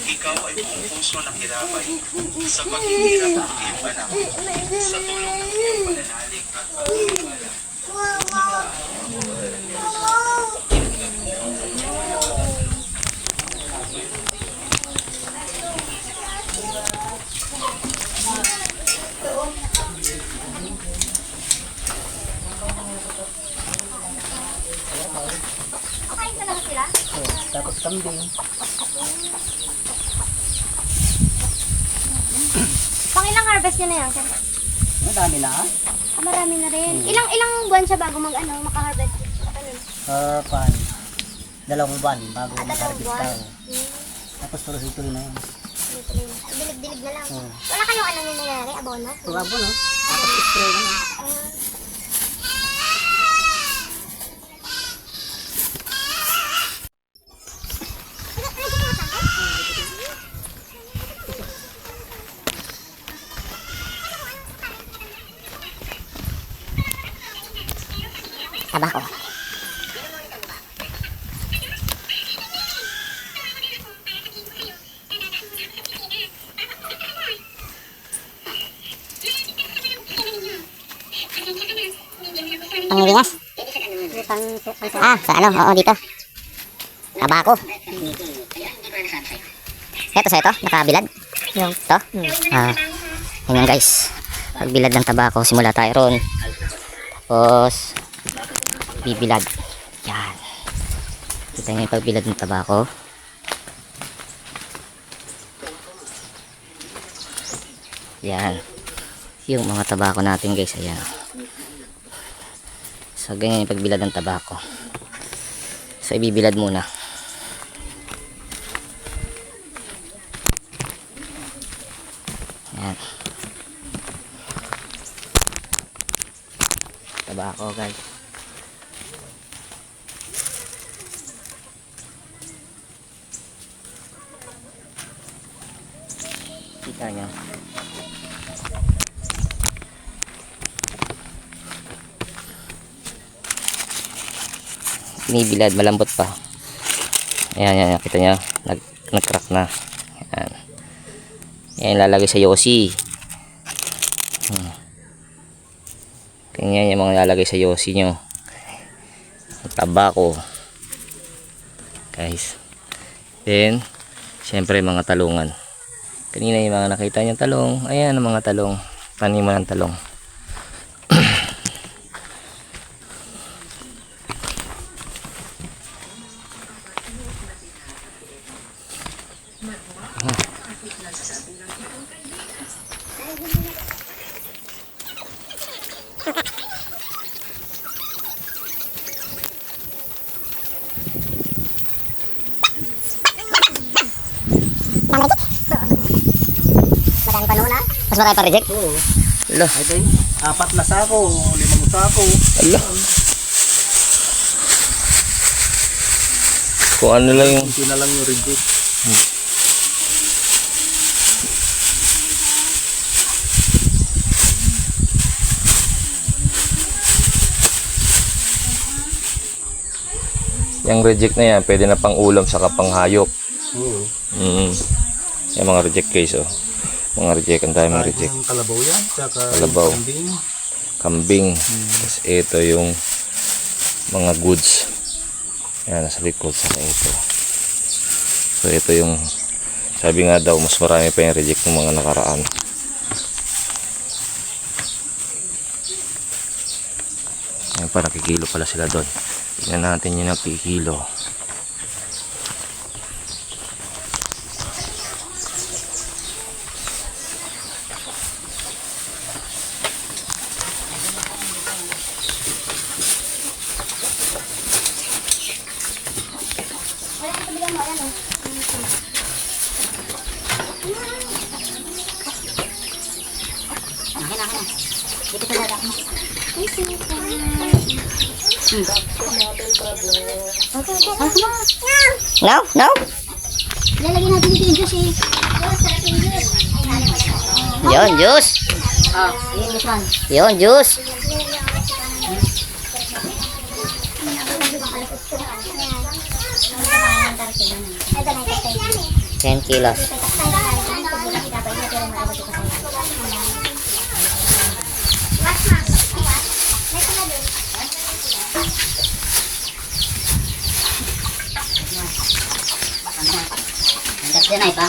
Ikaw ay buong puso nakirabay sa paghihirap ng iyong anak, sa tulong ng iyong pananalig at pagkakawala. Tapos kambing. Pangilang harvest niya na yan, sir? Madami na ah. Marami na rin. Ilang buwan siya bago maka-harvest? Pan. 2 buwan bago Dalawang mag-harvest buwan. ka. Tapos tuloy-tuloy na yun. Dilig-dilig na lang. Oo. Wala kayong alam yung nangyari, abono? Tuwabo no? Tapos spray na. Tabako. Pangiligas? Sa ano? Oo, dito. Tabako. Ito, nakabilad. Ito? Ganyan guys. Pagbilad ng tabako, simula tayo ron. Tapos, bibilad. Yan. Kita nyo yung pagbilad ng tabako. Yan. Yung mga tabako natin guys. Ayan. So, ganyan yung pagbilad ng tabako. So, ibibilad muna. Yan. Tabako guys. Kita nyo. Binibilad, malambot pa. Ayan, kita nyo. Nag-crack na. Ayan. Ayan, lalagay sa yosi. Ganyan yung mga lalagay sa yosi nyo. Tabako. Guys. Then, syempre mga talungan. Kanina yung mga nakita nyo talong. Ayan ang mga talong. Taniman ng talong. Madami pa noon ah. Mas marami pa reject? Oo. Alo. Ito 4 na sako, 5 sako. Alo. Kung ano lang yung... Hindi na lang yung reject. Yung reject na yan, pwede na pang ulam sa panghayop. Oo. Yung mga reject guys, oh. Mga reject, ang dami mga reject. Yung kalabaw yan, tsaka Kalabaw. yung kambing. Kambing. Tapos ito yung mga goods. Yan, nasa likod sa ito. So ito yung, sabi nga daw, mas marami pa yung reject ng mga nakaraan. Ayan pa, nakikilo pala sila doon. Tignan natin yung nakikilo. No? Lalagyan natin dito yung juice eh. Yun, juice. Yun, this one. Yun, juice. Ito na. 10 kilos. Hanggat yan ay pa.